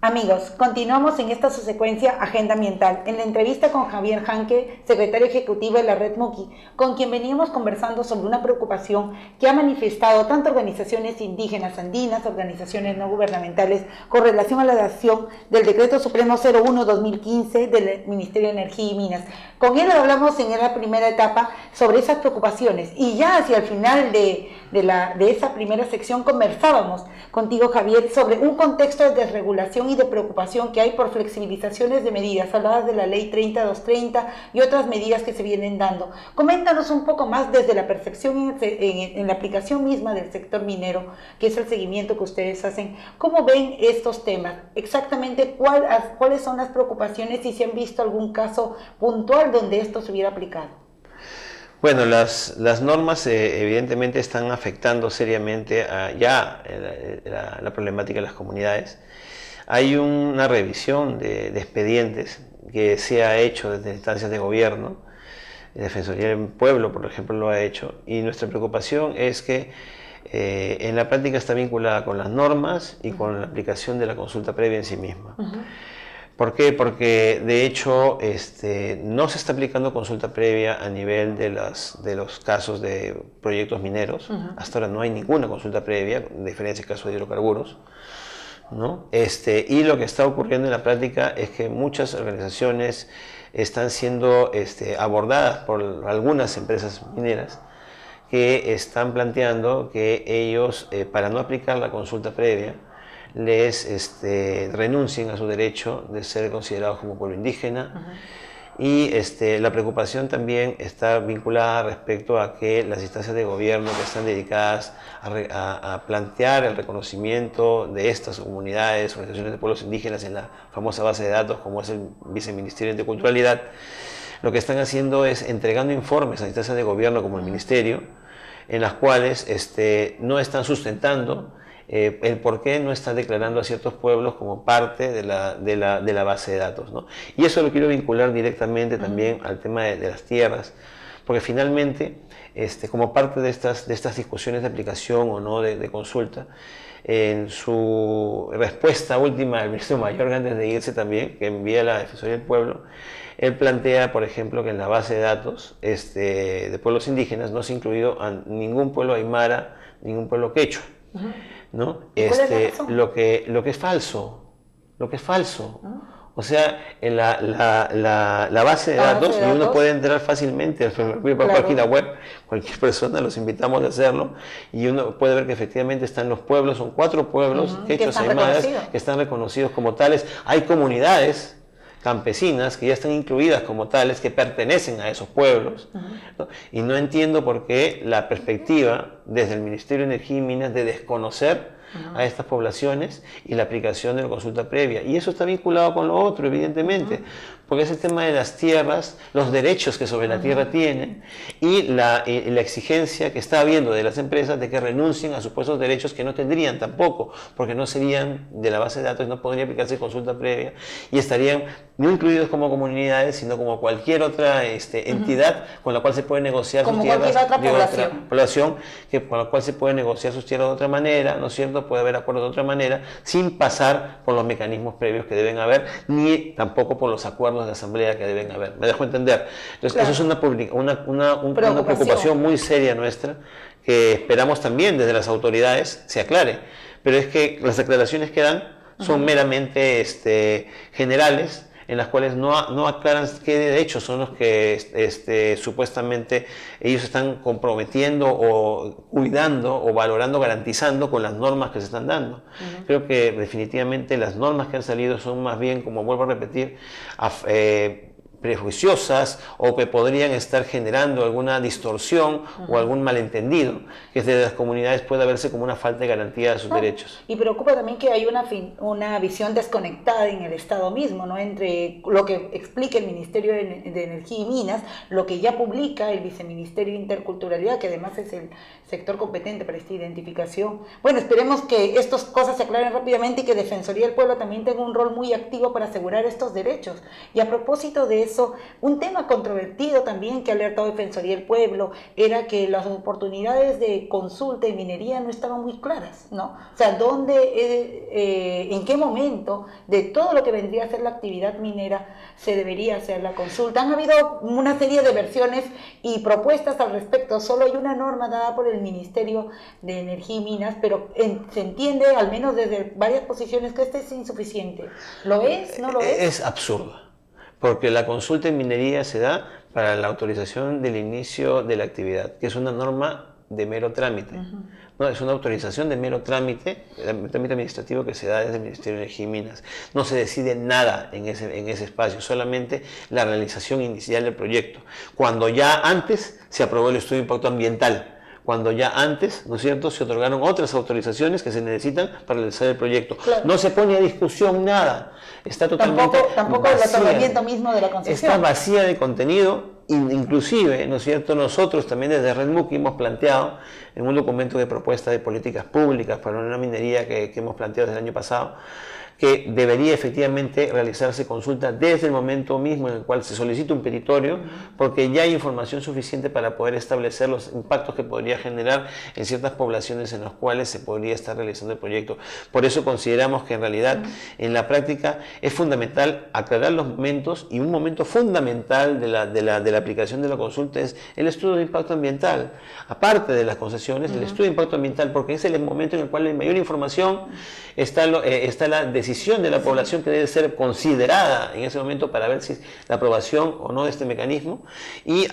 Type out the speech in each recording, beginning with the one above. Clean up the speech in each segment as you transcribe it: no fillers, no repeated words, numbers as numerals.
Amigos, continuamos en esta su secuencia Agenda Ambiental, en la entrevista con Javier Janque, secretario ejecutivo de la Red Muki, con quien veníamos conversando sobre una preocupación que ha manifestado tanto organizaciones indígenas andinas, organizaciones no gubernamentales, con relación a la adopción del Decreto Supremo 01-2015 del Ministerio de Energía y Minas. Con él hablamos en la primera etapa sobre esas preocupaciones y ya hacia el final de esa primera sección conversábamos contigo, Javier, sobre un contexto de desregulación y de preocupación que hay por flexibilizaciones de medidas. Hablabas de la ley 30-230 y otras medidas que se vienen dando. Coméntanos un poco más desde la percepción en la aplicación misma del sector minero, que es el seguimiento que ustedes hacen. ¿Cómo ven estos temas? Exactamente cuáles son las preocupaciones y si han visto algún caso puntual donde esto se hubiera aplicado. Bueno, las normas evidentemente están afectando seriamente la problemática de las comunidades. Hay una revisión de expedientes que se ha hecho desde instancias de gobierno. La Defensoría del Pueblo, por ejemplo, lo ha hecho. Y nuestra preocupación es que en la práctica está vinculada con las normas y con la aplicación de la consulta previa en sí misma. ¿Por qué? Porque de hecho no se está aplicando consulta previa a nivel de los casos de proyectos mineros. Hasta ahora no hay ninguna consulta previa, en diferencia del caso de hidrocarburos, ¿no? Y lo que está ocurriendo en la práctica es que muchas organizaciones están siendo abordadas por algunas empresas mineras que están planteando que ellos, para no aplicar la consulta previa, les renuncien a su derecho de ser considerados como pueblo indígena. Y la preocupación también está vinculada respecto a que las instancias de gobierno que están dedicadas a plantear el reconocimiento de estas comunidades, organizaciones de pueblos indígenas en la famosa base de datos como es el Viceministerio de Interculturalidad, lo que están haciendo es entregando informes a instancias de gobierno como el Ministerio, en las cuales no están sustentando el por qué no está declarando a ciertos pueblos como parte de la base de datos, ¿no? Y eso lo quiero vincular directamente también al tema de las tierras, porque finalmente, como parte de estas discusiones de aplicación o no de consulta, en su respuesta última al ministro Mayor, antes de irse también, que envía la Defensoría del Pueblo, él plantea, por ejemplo, que en la base de datos de pueblos indígenas no se ha incluido a ningún pueblo aymara, ningún pueblo quechua, ¿no? Lo que es falso, O sea, en la base de datos, y uno puede entrar fácilmente a la página web, cualquier persona, los invitamos a hacerlo, y uno puede ver que efectivamente están los pueblos, son 4 pueblos quechuas aymaras que están reconocidos como tales. Hay comunidades campesinas que ya están incluidas como tales, que pertenecen a esos pueblos, ¿no? Y no entiendo por qué la perspectiva desde el Ministerio de Energía y Minas de desconocer a estas poblaciones y la aplicación de la consulta previa. Y eso está vinculado con lo otro, evidentemente, porque es el tema de las tierras, los derechos que sobre la tierra tienen y la exigencia que está habiendo de las empresas de que renuncien a supuestos derechos que no tendrían tampoco, porque no serían de la base de datos, no podría aplicarse consulta previa y estarían no incluidos como comunidades, sino como cualquier otra entidad con la cual se puede negociar sus tierras de otra población, con la cual se puede negociar sus tierras de otra manera, ¿no es cierto? Puede haber acuerdos de otra manera, sin pasar por los mecanismos previos que deben haber, ni tampoco por los acuerdos de asamblea que deben haber. ¿Me dejo entender? Entonces, eso es una preocupación muy seria nuestra, que esperamos también desde las autoridades se aclare. Pero es que las aclaraciones que dan son meramente generales, en las cuales no aclaran qué derechos son los que supuestamente ellos están comprometiendo o cuidando o valorando, garantizando con las normas que se están dando. Creo que definitivamente las normas que han salido son más bien, como vuelvo a repetir, prejuiciosas o que podrían estar generando alguna distorsión o algún malentendido que desde las comunidades pueda verse como una falta de garantía de sus derechos. Y preocupa también que hay una visión desconectada en el Estado mismo, ¿no? Entre lo que explica el Ministerio de Energía y Minas, lo que ya publica el Viceministerio de Interculturalidad, que además es el sector competente para esta identificación. Bueno, esperemos que estas cosas se aclaren rápidamente y que Defensoría del Pueblo también tenga un rol muy activo para asegurar estos derechos. Y a propósito de eso. Un tema controvertido también que ha alertado Defensoría del Pueblo era que las oportunidades de consulta y minería no estaban muy claras, ¿no? O sea, en qué momento de todo lo que vendría a ser la actividad minera se debería hacer la consulta. Han habido una serie de versiones y propuestas al respecto. Solo hay una norma dada por el Ministerio de Energía y Minas, pero se entiende, al menos desde varias posiciones, que este es insuficiente. ¿Lo es? ¿No lo es? Es absurdo, porque la consulta en minería se da para la autorización del inicio de la actividad, que es una norma de mero trámite. No, es una autorización de mero trámite, el trámite administrativo que se da desde el Ministerio de Energía y Minas. No se decide nada en ese espacio, solamente la realización inicial del proyecto. Cuando ya antes se aprobó el estudio de impacto ambiental, cuando ya antes, ¿no es cierto?, se otorgaron otras autorizaciones que se necesitan para realizar el proyecto. Claro. No se pone a discusión nada. Está totalmente tampoco el otorgamiento mismo de la concesión. Está vacía de contenido. Inclusive, ¿no es cierto?, nosotros también desde RedMuki hemos planteado en un documento de propuesta de políticas públicas para una minería que hemos planteado desde el año pasado, que debería efectivamente realizarse consulta desde el momento mismo en el cual se solicita un petitorio, porque ya hay información suficiente para poder establecer los impactos que podría generar en ciertas poblaciones en las cuales se podría estar realizando el proyecto. Por eso consideramos que en realidad en la práctica es fundamental aclarar los momentos, y un momento fundamental de la aplicación de la consulta es el estudio de impacto ambiental. Aparte de las concesiones, el estudio de impacto ambiental, porque es el momento en el cual hay mayor información, está la decisión de la población que debe ser considerada en ese momento para ver si la aprobación o no de este mecanismo, y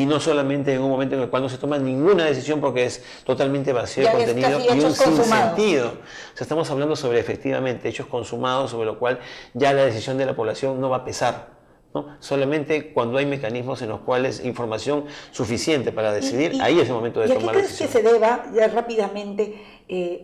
no solamente en un momento en el cual no se toma ninguna decisión porque es totalmente vacío de contenido y un sinsentido. O sea, estamos hablando sobre efectivamente hechos consumados, sobre lo cual ya la decisión de la población no va a pesar, ¿no? Solamente cuando hay mecanismos en los cuales información suficiente para decidir, ahí es el momento de tomar la decisión. ¿Y a qué crees que se deba, ya rápidamente,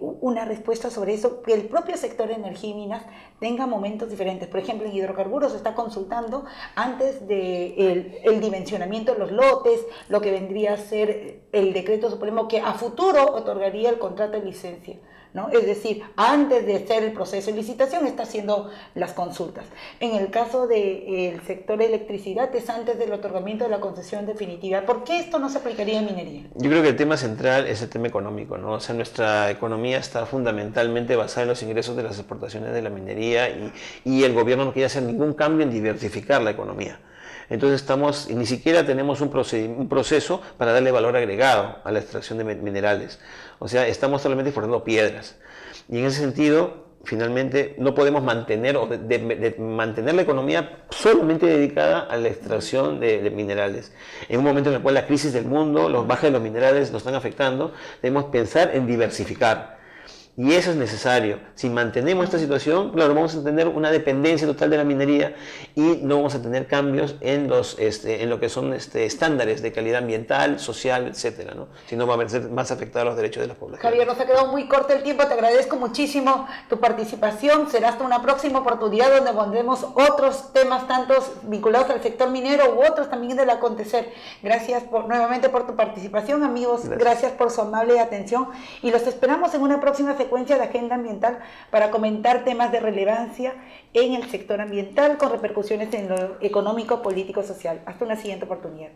una respuesta sobre eso, que el propio sector de energía y minas tenga momentos diferentes? Por ejemplo, en hidrocarburos se está consultando antes del dimensionamiento de los lotes, lo que vendría a ser el decreto supremo que a futuro otorgaría el contrato de licencia, ¿no? Es decir, antes de hacer el proceso de licitación está haciendo las consultas. En el caso del sector de electricidad es antes del otorgamiento de la concesión definitiva. ¿Por qué esto no se aplicaría en minería? Yo creo que el tema central es el tema económico, ¿no? O sea, nuestra economía está fundamentalmente basada en los ingresos de las exportaciones de la minería, y el gobierno no quiere hacer ningún cambio en diversificar la economía. Entonces ni siquiera tenemos un proceso para darle valor agregado a la extracción de minerales. O sea, estamos solamente exportando piedras. Y en ese sentido, finalmente, no podemos mantener mantener la economía solamente dedicada a la extracción de minerales. En un momento en el cual la crisis del mundo, los bajas de los minerales nos están afectando, debemos pensar en diversificar. Y eso es necesario. Si mantenemos esta situación, claro, vamos a tener una dependencia total de la minería y no vamos a tener cambios en lo que son estándares de calidad ambiental, social, etcétera, ¿no? Si no, van a ser más afectados los derechos de las poblaciones. Javier, nos ha quedado muy corto el tiempo. Te agradezco muchísimo tu participación. Será hasta una próxima oportunidad donde pondremos otros temas, tantos vinculados al sector minero u otros también del acontecer. Gracias nuevamente por tu participación, amigos. Gracias por su amable atención y los esperamos en una próxima secuencia de Agenda Ambiental para comentar temas de relevancia en el sector ambiental con repercusiones en lo económico, político, social. Hasta una siguiente oportunidad.